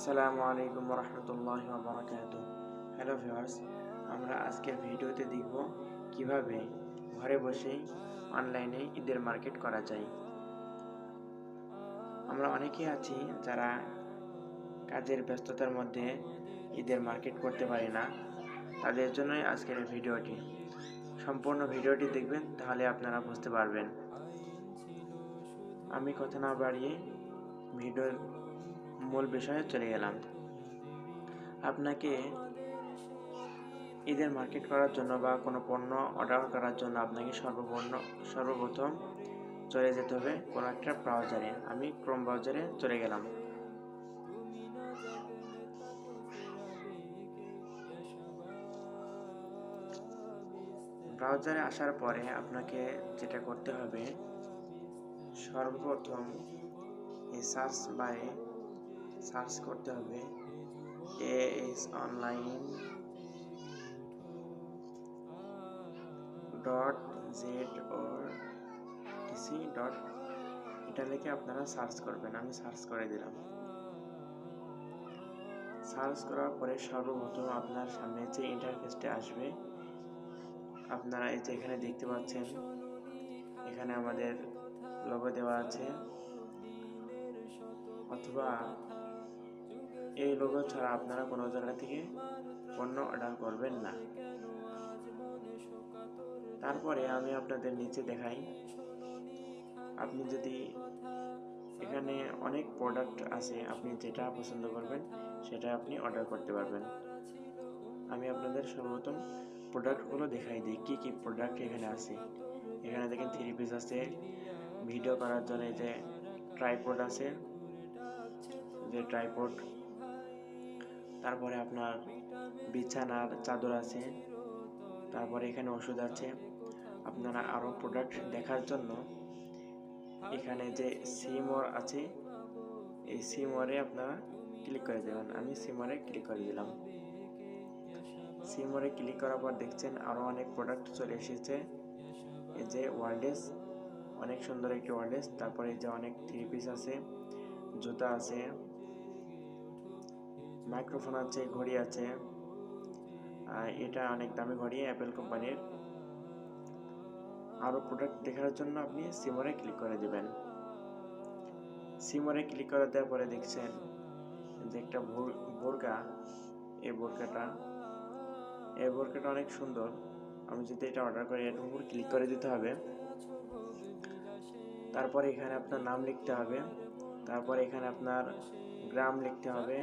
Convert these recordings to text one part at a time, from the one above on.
আসসালামু আলাইকুম রহমতুল্লাহি ওয়া বারাকাতুহু। হ্যালো ভিউয়ার্স, আমরা আজকের ভিডিওতে দেখব কিভাবে ঘরে বসেই অনলাইনে ঈদের মার্কেট করা যায়। আমরা অনেকেই আছি যারা কাজের ব্যস্ততার মধ্যে ঈদের মার্কেট করতে পারি না, তাদের জন্যই আজকের এই ভিডিওটি। সম্পূর্ণ ভিডিওটি দেখবেন, তাহলে আপনারা বুঝতে পারবেন। আমি কথা না বাড়িয়ে ভিডিওর মূল বিষয়ে চলে গেলাম। আপনাকে ঈদের মার্কেট করার জন্য বা কোনো পণ্য অর্ডার করার জন্য আপনাকে সর্বপ্রথম চলে যেতে হবে কোনো একটা ব্রাউজারে। আমি ক্রোম ব্রাউজারে চলে গেলাম। ব্রাউজারে আসার পরে আপনাকে যেটা করতে হবে, সর্বপ্রথম এই সার্চ বারে সার্চ করতে হবে AS online .z/tc. এটা লিখে আপনারা সার্চ করবেন। আমি সার্চ করে দিলাম। সার্চ করার পরে সর্বপ্রথম আপনার সামনে যে ইন্টারফেসটা আসবে, আপনারা এই যে এখানে দেখতে পাচ্ছেন, এখানে আমাদের লোগো দেওয়া আছে, অথবা এই লোগো ছাড়া আপনারা কোনো জায়গা থেকে পণ্য অর্ডার করবেন না। তারপরে আমি আপনাদের নিচে দেখাই, আপনি যদি এখানে অনেক প্রোডাক্ট আছে, আপনি যেটা পছন্দ করবেন সেটা আপনি অর্ডার করতে পারবেন। আমি আপনাদের সর্বপ্রথম প্রোডাক্টগুলো দেখাই দিই, কি কি প্রোডাক্ট এখানে আছে। এখানে দেখেন 3 পিস আছে, ভিডিও করার জন্য যে ট্রাইপড আছে, যে ট্রাইপড। তারপরে আপনার বিছানার চাদর আছে, তারপরে এখানে ওষুধ আছে। আপনারা আরও প্রোডাক্ট দেখার জন্য এখানে যে সিমোর আছে, এই সিমোরে আপনারা ক্লিক করে দেবেন। আমি সিমোরে ক্লিক করে দিলাম। সিমোরে ক্লিক করার পর দেখছেন আরও অনেক প্রোডাক্ট চলে এসেছে। এই যে ওয়ারলেস, অনেক সুন্দর একটি ওয়ারলেস। তারপরে এই যে অনেক 3 পিস আছে, জুতা আছে, মাইক্রোফোন আছে, ঘড়ি আছে। এটা অনেক দামি ঘড়ি, অ্যাপেল কোম্পানির। আরও প্রোডাক্ট দেখার জন্য আপনি সিমোরে ক্লিক করে দেবেন। সিমোরে ক্লিক করে দেওয়ার পরে দেখছেন যে একটা বোরকা, এই বোরকাটা অনেক সুন্দর। আমি যদি এটা অর্ডার করি, এটার উপর ক্লিক করে দিতে হবে। তারপরে এখানে আপনার নাম লিখতে হবে, তারপরে এখানে আপনার গ্রাম লিখতে হবে,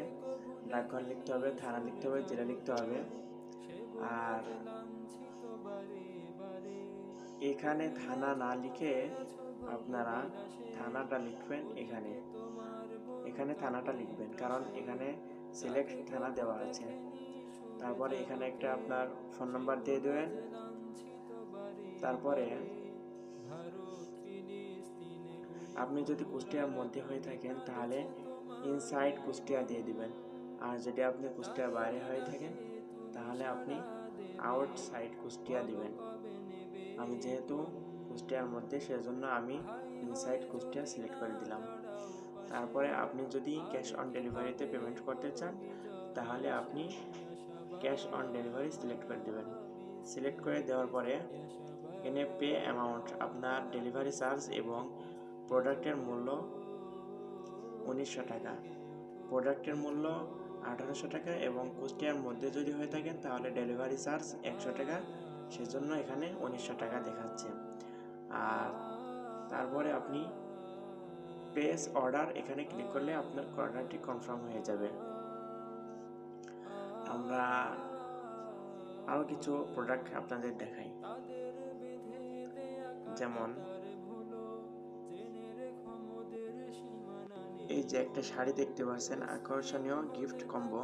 ডাকঘর লিখতে হবে, থানা লিখতে হবে, জেলা লিখতে হবে। আর এখানে থানা না লিখে আপনারা থানাটা লিখবেন। এখানে থানাটা লিখবেন, কারণ এখানে সিলেক্ট থানা দেওয়া আছে। তারপরে এখানে একটা আপনার ফোন নাম্বার দিয়ে দেবেন। তারপরে আপনি যদি কুষ্টিয়ার মধ্যে হয়ে থাকেন তাহলে ইনসাইড কুষ্টিয়া দিয়ে দিবেন, আর যদি আপনি কুষ্টিয়ার বাইরে হয়ে থাকেন তাহলে আপনি আউটসাইড কুষ্টিয়া দিবেন। আমি যেহেতু কুষ্টিয়ার মধ্যে, সেজন্য আমি ইনসাইড কুষ্টিয়া সিলেক্ট করে দিলাম। তারপরে আপনি যদি ক্যাশ অন ডেলিভারিতে পেমেন্ট করতে চান তাহলে আপনি ক্যাশ অন ডেলিভারি সিলেক্ট করে দেবেন। সিলেক্ট করে দেওয়ার পরে এখানে পে অ্যামাউন্ট, আপনার ডেলিভারি চার্জ এবং প্রোডাক্টের মূল্য 1900 টাকা, প্রোডাক্টের মূল্য 1800 টাকা, এবং কুষ্টিয়ার মধ্যে যদি হয়ে থাকেন তাহলে ডেলিভারি চার্জ 100 টাকা, সেজন্য এখানে 1900 টাকা দেখাচ্ছে। আর তারপরে আপনি প্লেস অর্ডার, এখানে ক্লিক করলে আপনার অর্ডারটি কনফার্ম হয়ে যাবে। আমরা আরও কিছু প্রোডাক্ট আপনাদের দেখাই, যেমন এই যে একটা শাড়ি দেখতে পাচ্ছেন, আকর্ষণীয় গিফট কম্বো।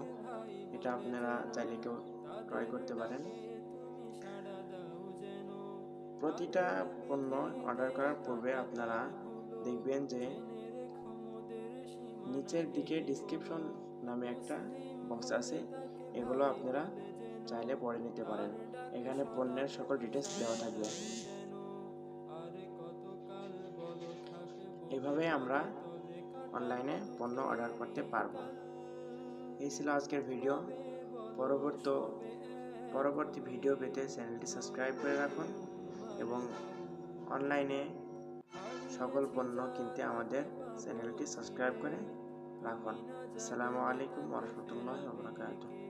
এটা আপনারা চাইলে কেউ ক্রয় করতে পারেন। প্রতিটা পণ্য অর্ডার করার পূর্বে আপনারা দেখবেন যে নিচের দিকে ডিসক্রিপশন নামে একটা বক্স আছে, এগুলো আপনারা চাইলে পড়ে নিতে পারেন। এখানে পণ্যের সকল ডিটেলস দেওয়া থাকবে। এভাবে আমরা অনলাইনে পণ্য অর্ডার করতে পারবো। এই ছিল আজকের ভিডিও। পরবর্তী ভিডিও পেতে চ্যানেলটি সাবস্ক্রাইব করে রাখুন এবং অনলাইনে সকল পণ্য কিনতে আমাদের চ্যানেলটি সাবস্ক্রাইব করে রাখুন। আসসালামু আলাইকুম ওয়া রাহমাতুল্লাহি ওয়া বারাকাতুহু।